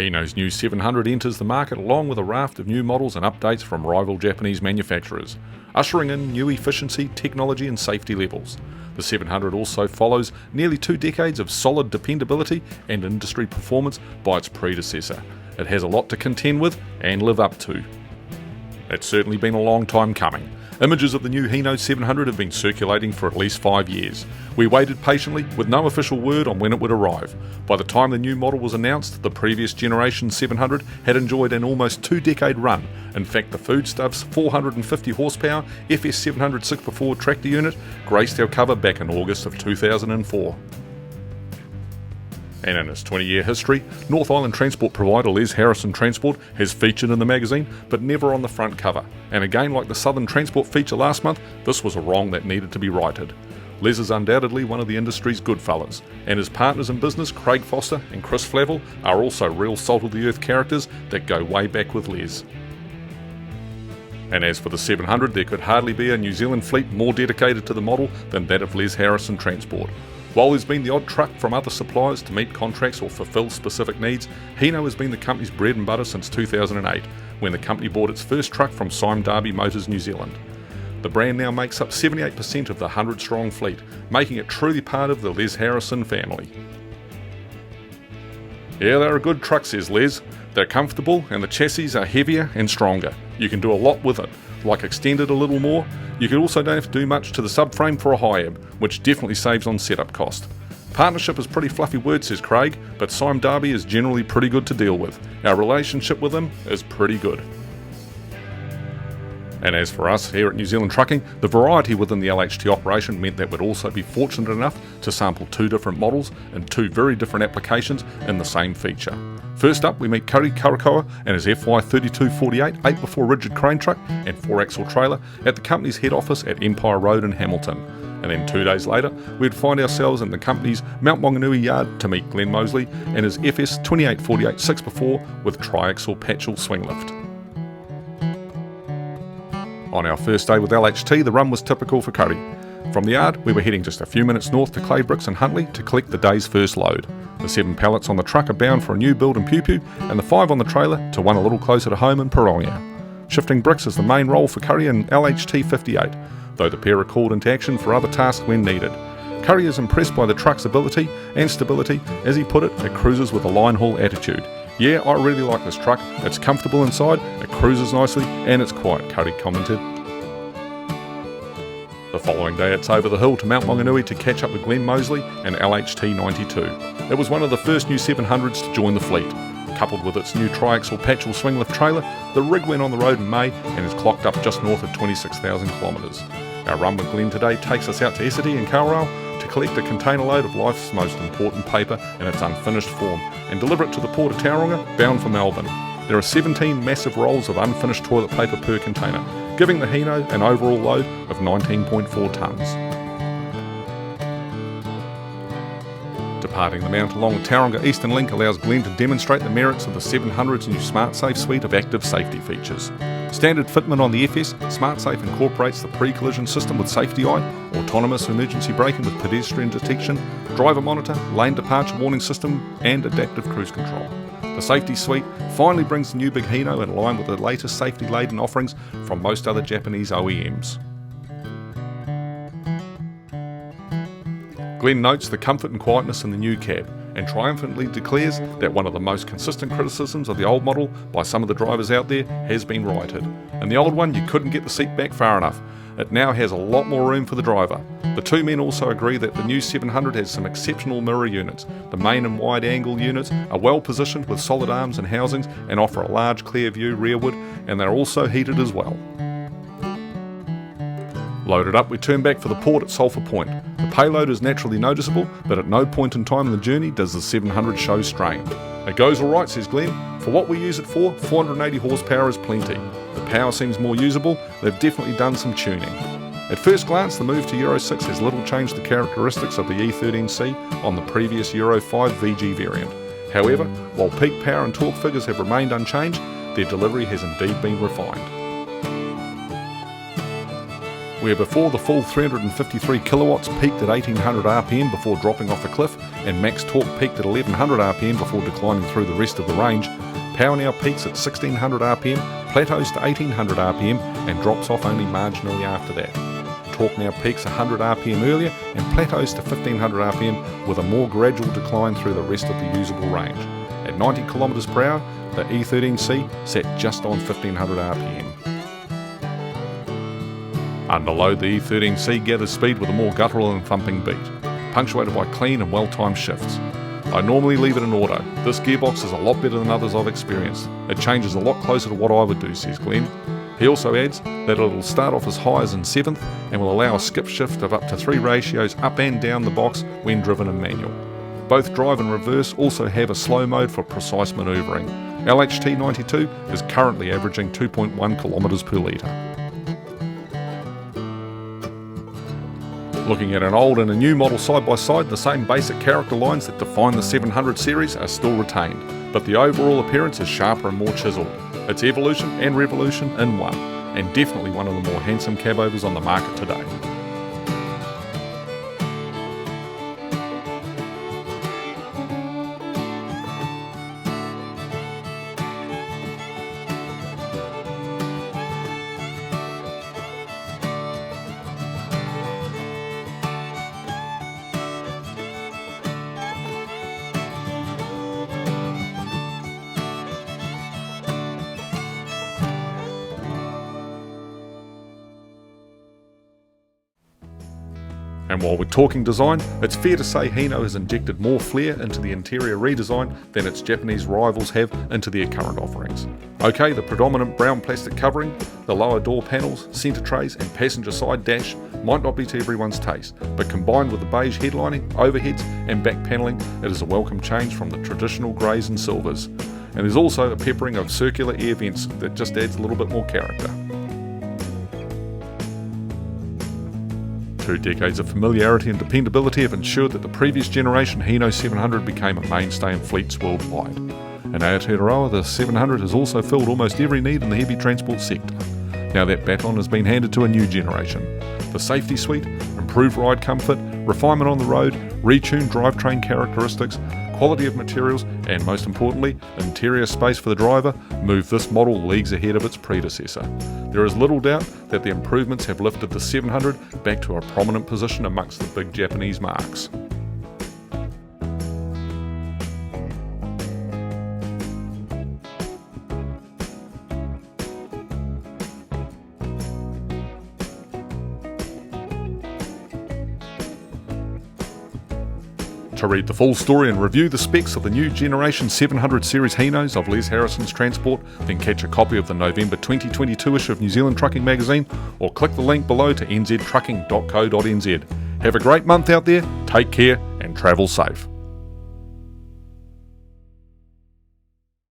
Hino's new 700 enters the market along with a raft of new models and updates from rival Japanese manufacturers, ushering in new efficiency, technology and safety levels. The 700 also follows nearly 2 decades of solid dependability and industry performance by its predecessor. It has a lot to contend with and live up to. It's certainly been a long time coming. Images of the new Hino 700 have been circulating for at least 5 years. We waited patiently with no official word on when it would arrive. By the time the new model was announced, the previous generation 700 had enjoyed an almost 2-decade run. In fact, the Foodstuffs 450 horsepower FS700 6x4 tractor unit graced our cover back in August of 2004. And in its 20-year history, North Island transport provider Les Harrison Transport has featured in the magazine, but never on the front cover. And again, like the Southern Transport feature last month, this was a wrong that needed to be righted. Les is undoubtedly one of the industry's good fellas, and his partners in business, Craig Foster and Chris Flavel, are also real salt-of-the-earth characters that go way back with Les. And as for the 700, there could hardly be a New Zealand fleet more dedicated to the model than that of Les Harrison Transport. While there's been the odd truck from other suppliers to meet contracts or fulfil specific needs, Hino has been the company's bread and butter since 2008, when the company bought its first truck from Sime Darby Motors New Zealand. The brand now makes up 78% of the 100-strong fleet, making it truly part of the Les Harrison family. Yeah, they're a good truck, says Les. They're comfortable and the chassis are heavier and stronger. You can do a lot with it, like extend it a little more. You could also don't have to do much to the subframe for a high-ab, which definitely saves on setup cost. Partnership is pretty fluffy word, says Craig, but Sime Darby is generally pretty good to deal with. Our relationship with them is pretty good. And as for us here at New Zealand Trucking, the variety within the LHT operation meant that we'd also be fortunate enough to sample 2 different models in 2 very different applications in the same feature. First up, we meet Kari Karakoa and his FY3248 8x4 rigid crane truck and 4-axle trailer at the company's head office at Empire Road in Hamilton. And then 2 days later, we'd find ourselves in the company's Mount Maunganui yard to meet Glenn Mosley and his FS2848 6x4 with triaxle patchel swing lift. On our first day with LHT, the run was typical for Curry. From the yard, we were heading just a few minutes north to Claybricks and Huntley to collect the day's first load. The 7 pallets on the truck are bound for a new build in Pupu, and the 5 on the trailer to one a little closer to home in Pirongia. Shifting bricks is the main role for Curry in LHT 58, though the pair are called into action for other tasks when needed. Curry is impressed by the truck's ability and stability. As he put it cruises with a line haul attitude. Yeah, I really like this truck. It's comfortable inside, it cruises nicely, and it's quiet, Curry commented. The following day it's over the hill to Mount Maunganui to catch up with Glenn Mosley and LHT 92. It was one of the first new 700s to join the fleet. Coupled with its new triaxle patchel swing lift trailer, the rig went on the road in May and is clocked up just north of 26,000 kilometres. Our run with Glenn today takes us out to Essity and Kawerau to collect a container load of life's most important paper in its unfinished form and deliver it to the port of Tauranga, bound for Melbourne. There are 17 massive rolls of unfinished toilet paper per container, giving the Hino an overall load of 19.4 tonnes. Departing the mount along the Tauranga Eastern Link allows Glenn to demonstrate the merits of the 700's new SmartSafe suite of active safety features. Standard fitment on the FS, SmartSafe incorporates the pre-collision system with Safety Eye, autonomous emergency braking with pedestrian detection, driver monitor, lane departure warning system and adaptive cruise control. The safety suite finally brings the new big Hino in line with the latest safety-laden offerings from most other Japanese OEMs. Glenn notes the comfort and quietness in the new cab and triumphantly declares that one of the most consistent criticisms of the old model by some of the drivers out there has been righted. In the old one, you couldn't get the seat back far enough. It now has a lot more room for the driver. The two men also agree that the new 700 has some exceptional mirror units. The main and wide angle units are well positioned with solid arms and housings and offer a large clear view rearward, and they're also heated as well. Loaded up, we turn back for the port at Sulphur Point. The payload is naturally noticeable, but at no point in time in the journey does the 700 show strain. It goes alright, says Glenn. For what we use it for, 480 horsepower is plenty. The power seems more usable, they've definitely done some tuning. At first glance, the move to Euro 6 has little changed the characteristics of the E13C on the previous Euro 5 VG variant. However, while peak power and torque figures have remained unchanged, their delivery has indeed been refined. where before the full 353 kilowatts peaked at 1800 RPM before dropping off the cliff, and max torque peaked at 1100 RPM before declining through the rest of the range, power now peaks at 1600 RPM, plateaus to 1800 RPM, and drops off only marginally after that. Torque now peaks 100 RPM earlier and plateaus to 1500 RPM with a more gradual decline through the rest of the usable range. At 90 km per hour, the E13C sat just on 1500 RPM. Under load, the E13C gathers speed with a more guttural and thumping beat, punctuated by clean and well-timed shifts. I normally leave it in auto. This gearbox is a lot better than others I've experienced. It changes a lot closer to what I would do, says Glenn. He also adds that it'll start off as high as in 7th and will allow a skip shift of up to 3 ratios up and down the box when driven in manual. Both drive and reverse also have a slow mode for precise manoeuvring. LHT92 is currently averaging 2.1 km per litre. Looking at an old and a new model side by side, the same basic character lines that define the 700 series are still retained, but the overall appearance is sharper and more chiselled. It's evolution and revolution in one, and definitely one of the more handsome cabovers on the market today. And while we're talking design, it's fair to say Hino has injected more flair into the interior redesign than its Japanese rivals have into their current offerings. Okay, the predominant brown plastic covering, the lower door panels, centre trays and passenger side dash might not be to everyone's taste, but combined with the beige headlining, overheads and back panelling, it is a welcome change from the traditional greys and silvers. And there's also a peppering of circular air vents that just adds a little bit more character. 2 decades of familiarity and dependability have ensured that the previous generation Hino 700 became a mainstay in fleets worldwide. In Aotearoa, the 700 has also filled almost every need in the heavy transport sector. Now that baton has been handed to a new generation. The safety suite, improved ride comfort, refinement on the road, retuned drivetrain characteristics, quality of materials, and most importantly, interior space for the driver move this model leagues ahead of its predecessor. There is little doubt that the improvements have lifted the 700 back to a prominent position amongst the big Japanese marques. To read the full story and review the specs of the new generation 700 series Hinos of Les Harrison's Transport, then catch a copy of the November 2022 issue of New Zealand Trucking Magazine, or click the link below to nztrucking.co.nz. Have a great month out there, take care and travel safe.